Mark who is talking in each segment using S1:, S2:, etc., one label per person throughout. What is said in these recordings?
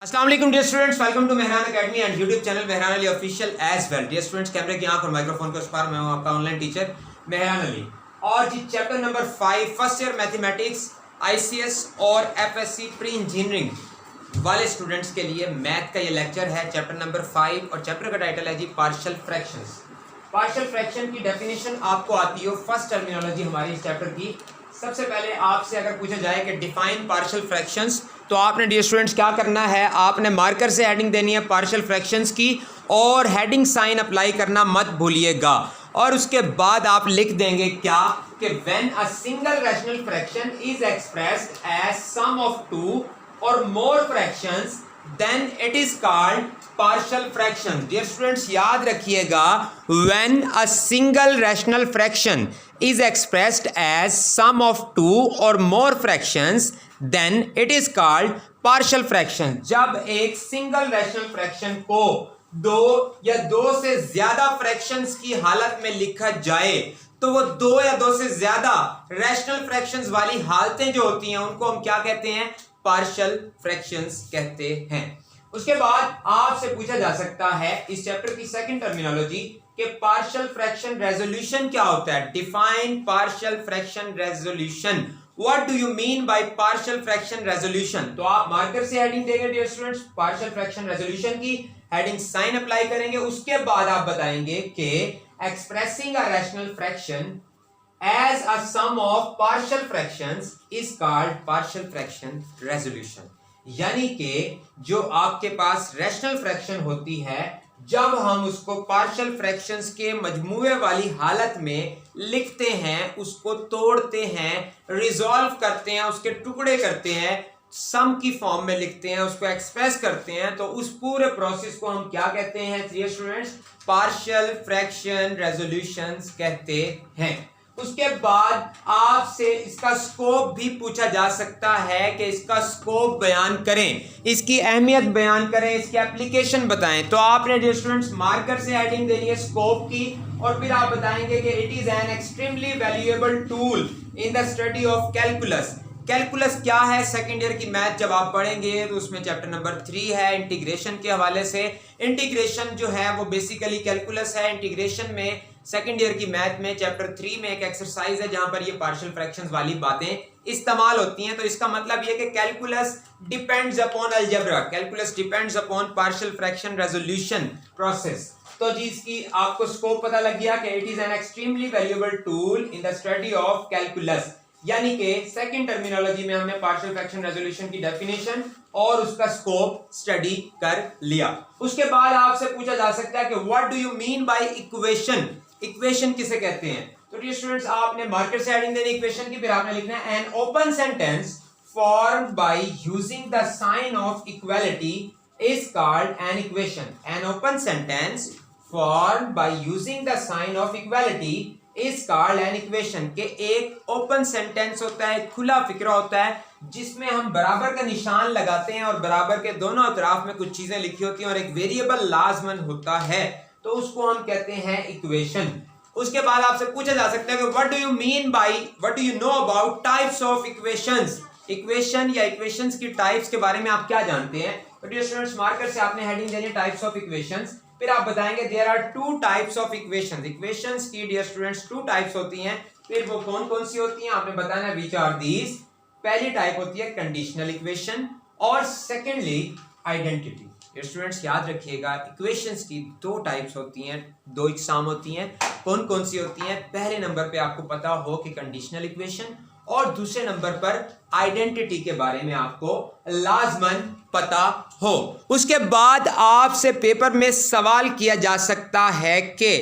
S1: अस्सलाम वालेकुम dear students, welcome to Mehran academy and YouTube channel Mehran Ali official as well. Dear students, कैमरे की आंख और माइक्रोफोन के उस पार मैं हूं आपका ऑनलाइन टीचर मेहरान अली। और जी chapter number 5 first year mathematics ICS और एफएससी प्री इंजीनियरिंग वाले स्टूडेंट्स के लिए मैथ का ये लेक्चर है, चैप्टर नंबर 5। और चैप्टर का टाइटल है जी पार्शियल फ्रैक्शंस। पार्शियल फ्रैक्शन की डेफिनेशन आपको आती हो, फर्स्ट टर्मिनोलॉजी हमारी इस चैप्टर की। सबसे पहले आपसे अगर पूछा जाए कि डिफाइन पार्शियल फ्रैक्शंस, तो आपने डियर स्टूडेंट्स क्या करना है, आपने मार्कर से हेडिंग देनी है पार्शियल फ्रैक्शंस की और हेडिंग साइन अप्लाई करना मत भूलिएगा। और उसके बाद आप लिख देंगे क्या कि when a single rational fraction is expressed as sum of two or more fractions then it is called partial fraction। dear students याद रखिएगा, when a single rational fraction is expressed as sum of two or more fractions then it is called partial fraction। जब एक single rational fraction को दो या दो से ज्यादा फ्रैक्शंस की हालत में लिखा जाए तो वो दो या दो से ज्यादा रैशनल फ्रैक्शंस वाली हालतें जो होती हैं उनको हम क्या कहते हैं, पार्शियल फ्रैक्शंस कहते हैं। उसके बाद आपसे पूछा जा सकता है इस चैप्टर की सेकंड टर्मिनोलॉजी कि पार्शियल फ्रैक्शन रेजोल्यूशन क्या होता है। Define partial fraction resolution. What do you mean by partial fraction resolution. तो आप मार्कर से हेडिंग देंगे dear students partial fraction resolution की, हेडिंग साइन अप्लाई करेंगे। उसके बाद आप बताएंगे कि expressing a rational fraction as a sum of partial fractions is called partial fraction resolution। यानी कि जो आपके पास रैशनल फ्रैक्शन होती है, जब हम उसको पार्शियल फ्रैक्शंस के मजमूए वाली हालत में लिखते हैं, उसको तोड़ते हैं, रिजॉल्व करते हैं, उसके टुकड़े करते हैं, सम की फॉर्म में लिखते हैं, उसको एक्सप्रेस करते हैं, तो उस पूरे प्रोसेस को हम क्या कहते हैं dear students, partial fraction resolutions कहते हैं। उसके बाद आपसे इसका स्कोप भी पूछा जा सकता है कि इसका स्कोप बयान करें, इसकी अहमियत बयान करें, इसकी एप्लीकेशन बताएं। तो आपने डियर स्टूडेंट्स मार्कर से हेडिंग देनी है स्कोप की और फिर आप बताएंगे कि it is an extremely valuable tool in the study of calculus. Calculus क्या है, सेकंड ईयर की मैथ जब आप पढ़ेंगे तो उसमें चैप्टर नंबर 3 है इंटीग्रेशन के हवाले से। इंटीग्रेशन जो है वो बेसिकली कैलकुलस है। इंटीग्रेशन में सेकंड ईयर की मैथ में चैप्टर 3 में एक एक्सरसाइज है जहां पर ये पार्शियल फ्रैक्शंस वाली बातें इस्तेमाल होती हैं। तो इसका मतलब ये कि calculus depends upon algebra, calculus depends upon partial fraction resolution process. तो जी इसकी आपको स्कोप पता लग गया कि it is an extremely valuable tool in the study of calculus. यानी कि सेकंड टर्मिनोलॉजी में हमने पार्शियल फ्रैक्शन रेजोल्यूशन की डेफिनेशन और उसका स्कोप स्टडी कर लिया। उसके बाद आपसे पूछा जा सकता है कि what do you mean by equation. Equation किसे कहते हैं। तो डियर स्टूडेंट्स आपने मार्कर से हेडिंग देनी इक्वेशन की, फिर आपने लिखना है an open sentence formed by using the sign of equality is called an equation. An open sentence formed by using the sign of equality is called an equation. के एक open sentence होता है, खुला फिक्रा होता है जिसमें हम बराबर का निशान लगाते हैं और बराबर के दोनों अतराफ में कुछ चीजें लिखी होती हैं और एक वेरिएबल लाजमन होता है, तो उसको हम कहते हैं इक्वेशन। उसके बाद आपसे पूछा जा सकता है कि what do you mean bye, what do you know about types of equations. Equation या इक्वेशंस की टाइप्स के बारे में आप क्या जानते हैं। तो डियर स्टूडेंट्स मार्कर से आपने हेडिंग देनी टाइप्स ऑफ इक्वेशंस, फिर आप बताएंगे there are two types of equations. Equations की डियर स्टूडेंट्स टू टाइप्स होती हैं, फिर वो कौन कौन सी होती हैं आपने बताना है व्हिच आर दीज। पहली टाइप होती है कंडीशनल इक्वेशन और सेकेंडली आइडेंटिटी। स्टूडेंट्स याद रखिएगा इक्वेशंस की दो टाइप्स होती हैं, दो इकसाम होती हैं। कौन कौन सी होती हैं, पहले नंबर पे आपको पता हो कि कंडीशनल इक्वेशन और दूसरे नंबर पर आइडेंटिटी के बारे में आपको लाजमन पता हो। उसके बाद आपसे पेपर में सवाल किया जा सकता है कि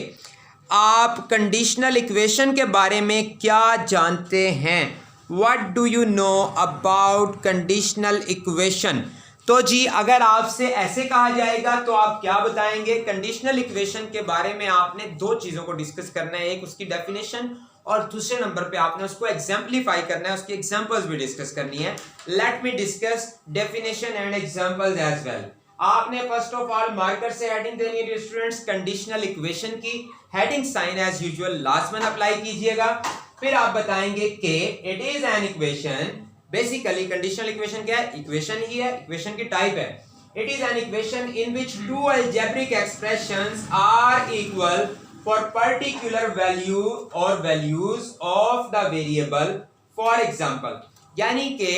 S1: आप कंडीशनल इक्वेशन के बारे में क्या जानते हैं। What do you know about conditional equation. तो जी अगर आपसे ऐसे कहा जाएगा तो आप क्या बताएंगे। कंडीशनल इक्वेशन के बारे में आपने दो चीजों को डिस्कस करना है, एक उसकी डेफिनेशन और दूसरे नंबर पे आपने उसको एग्जाम्पलीफाई करना है, उसकी एग्जांपल्स भी डिस्कस करनी है। Let me discuss definition and examples as well. आपने फर्स्ट ऑफ ऑल मार्कर से हेडिंग देनी है स्टूडेंट्स कंडीशनल इक्वेशन की, हेडिंग साइन एज यूजुअल लाजमन अप्लाई कीजिएगा। फिर आप बताएंगे कि it is an equation. Basically conditional equation क्या है, इक्वेशन ही है, इक्वेशन की टाइप है। It is an equation in which two algebraic expressions are equal for particular value or values of the variable. For example, यानी कि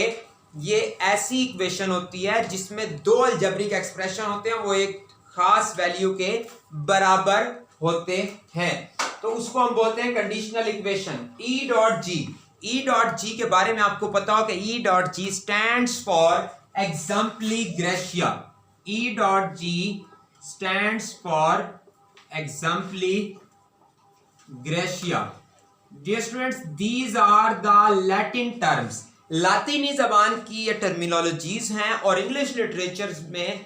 S1: ये ऐसी equation होती है जिसमें दो अलजेब्रिक एक्सप्रेशन होते हैं, वो एक खास वैल्यू के बराबर होते हैं, तो उसको हम बोलते हैं conditional equation. E dot G. E dot G के बारे में आपको पता हो कि E dot G stands for एग्जाम्पली gratia. E dot G stands for exempli gratia. Dear students, these are the Latin terms. लातीनी जबान की ये टर्मिनोलॉजीज हैं और इंग्लिश लिटरेचर में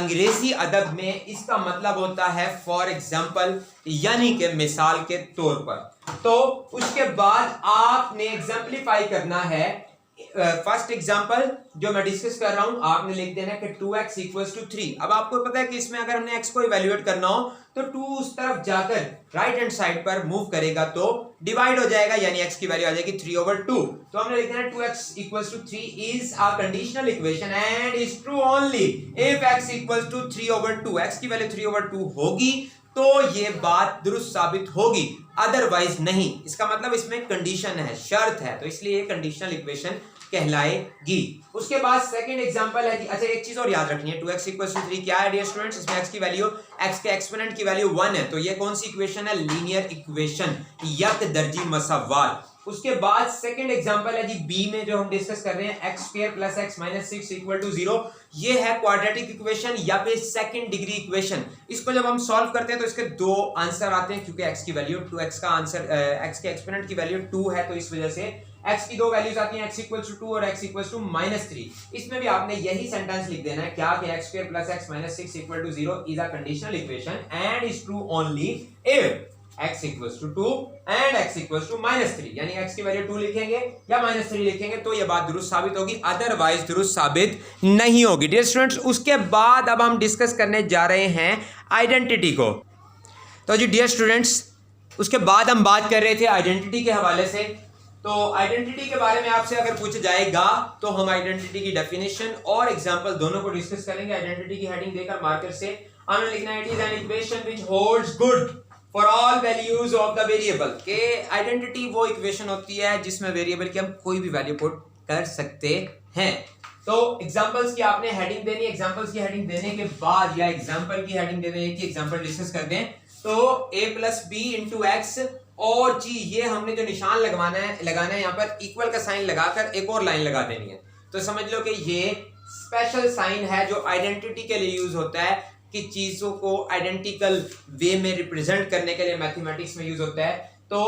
S1: अंग्रेजी अदब में इसका मतलब होता है फॉर एग्जाम्पल, यानी कि मिसाल के तौर पर. तो उसके बाद आपने एग्जाम्पलीफाई करना है. फर्स्ट एग्जांपल जो मैं डिस्कस कर रहा हूं, आपने लिख देना है कि 2x इक्वल्स टू 3. अब आपको पता है कि इसमें अगर हमने x को इवैल्यूएट करना हो तो 2 उस तरफ जाकर राइट हैंड साइड पर मूव करेगा तो डिवाइड हो जाएगा, यानी x की वैल्यू आ जाएगी 3/2. तो हमने लिख देना है 2x equals to 3 is a conditional equation and is true only if x equals to 3/2. x की वैल्यू 3/2 होगी तो ये बात दुरुस्त साबित होगी, अदरवाइज नहीं. इसका मतलब इसमें कंडीशन है, शर्त है, तो इसलिए ये कंडीशनल इक्वेशन कहलाएगी. उसके बाद सेकंड एग्जांपल है. अच्छा, एक चीज और याद रखनी है, 2x इक्वल्स टू 3 क्या है डियर स्टूडेंट्स? इसमें x की वैल्यू, x के एक्सपोनेंट की वैल्यू 1 है, तो ये कौन सी इक्वेशन है? लीनियर इक्वेशन, यक दर्जी मसवार. उसके बाद सेकंड एग्जांपल है जी बी में जो हम डिस्कस कर रहे हैं, x² + x - 6 = 0. ये है क्वाड्रेटिक इक्वेशन या फिर सेकंड डिग्री इक्वेशन. इसको जब हम सॉल्व करते हैं तो इसके दो आंसर आते हैं, क्योंकि x की वैल्यू 2x का आंसर x के एक्सपोनेंट की वैल्यू 2 है, तो इस वजह से x की दो वैल्यूज आती हैं, x = 2 और x = -3. इसमें भी आपने यही सेंटेंस लिख देना है क्या कि x² + x - 6 = 0 is a conditional equation and is true only if x = 2 and x = -3, यानी x की वैल्यू 2 लिखेंगे या -3 लिखेंगे तो ये बात दुरुस्त साबित होगी, अदरवाइज दुरुस्त साबित नहीं होगी. डियर स्टूडेंट्स, उसके बाद अब हम डिस्कस करने जा रहे हैं आइडेंटिटी को. तो जी डियर स्टूडेंट्स, उसके बाद हम बात कर रहे थे आइडेंटिटी के हवाले से. तो आइडेंटिटी के बारे में आपसे अगर पूछा जाएगा तो हम आइडेंटिटी की डेफिनेशन और एग्जांपल दोनों को डिस्कस करेंगे. आइडेंटिटी की हेडिंग देकर मार्कर से हमें लिखना है, it is an equation which holds good for all values of the variable. के आइडेंटिटी वो इक्वेशन होती है जिसमें वेरिएबल की हम कोई भी वैल्यू पुट कर सकते हैं. तो एग्जांपल्स की आपने हेडिंग देनी है. एग्जांपल्स की हेडिंग देने के बाद या एग्जांपल की हेडिंग दे देने की एग्जांपल डिस्कस कर दें तो a + b * x और जी ये हमने जो निशान लगाना है यहाँ पर इक्वल का साइन लगाकर एक और लाइन लगा देनी है. तो समझ लो कि ये स्पेशल साइन है जो आइडेंटिटी के लिए यूज होता है, कि चीजों को आइडेंटिकल वे में रिप्रेजेंट करने के लिए मैथमेटिक्स में यूज होता है. तो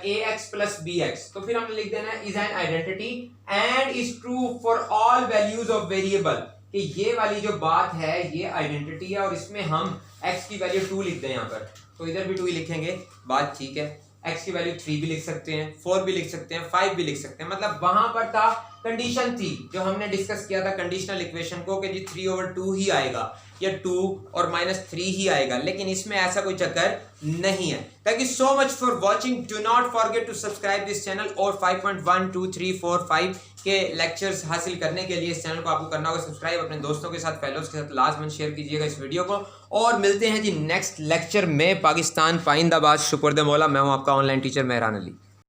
S1: ax + bx, तो फिर हमने लिख देना है is an identity and is true for all values of variable, कि ये वाली जो बात है ये आइडेंटिटी है और इसमें हम x की वैल्यू 2 लिख दें यहाँ पर, तो इधर भी 2 ही लिखेंगे, बात ठीक है. x की वैल्यू 3 भी लिख सकते हैं, 4 भी लिख सकते हैं, 5 भी लिख सकते हैं. मतलब वहां पर था कंडीशन थी जो हमने डिस्कस किया था कंडीशनल इक्वेशन को, कि जी 3/2 ही आएगा या 2 और -3 ही आएगा, लेकिन इसमें ऐसा कोई चक्कर नहीं है. Thank you so much for watching. Do not forget to subscribe this channel और 5.1 2 3 4 5 के लेक्चर्स हासिल करने के लिए इस चैनल को आपको करना होगा सब्सक्राइब. अपने दोस्तों के साथ, फेलोज के साथ लाजमन शेयर कीजिएगा इस वीडियो को. और मिलते हैं जी नेक्स्ट लेक्चर में. पाकिस्तान पाइंदाबाद, शुक्र दे मौला. मैं हूं आपका ऑनलाइन टीचर मेहरान अली.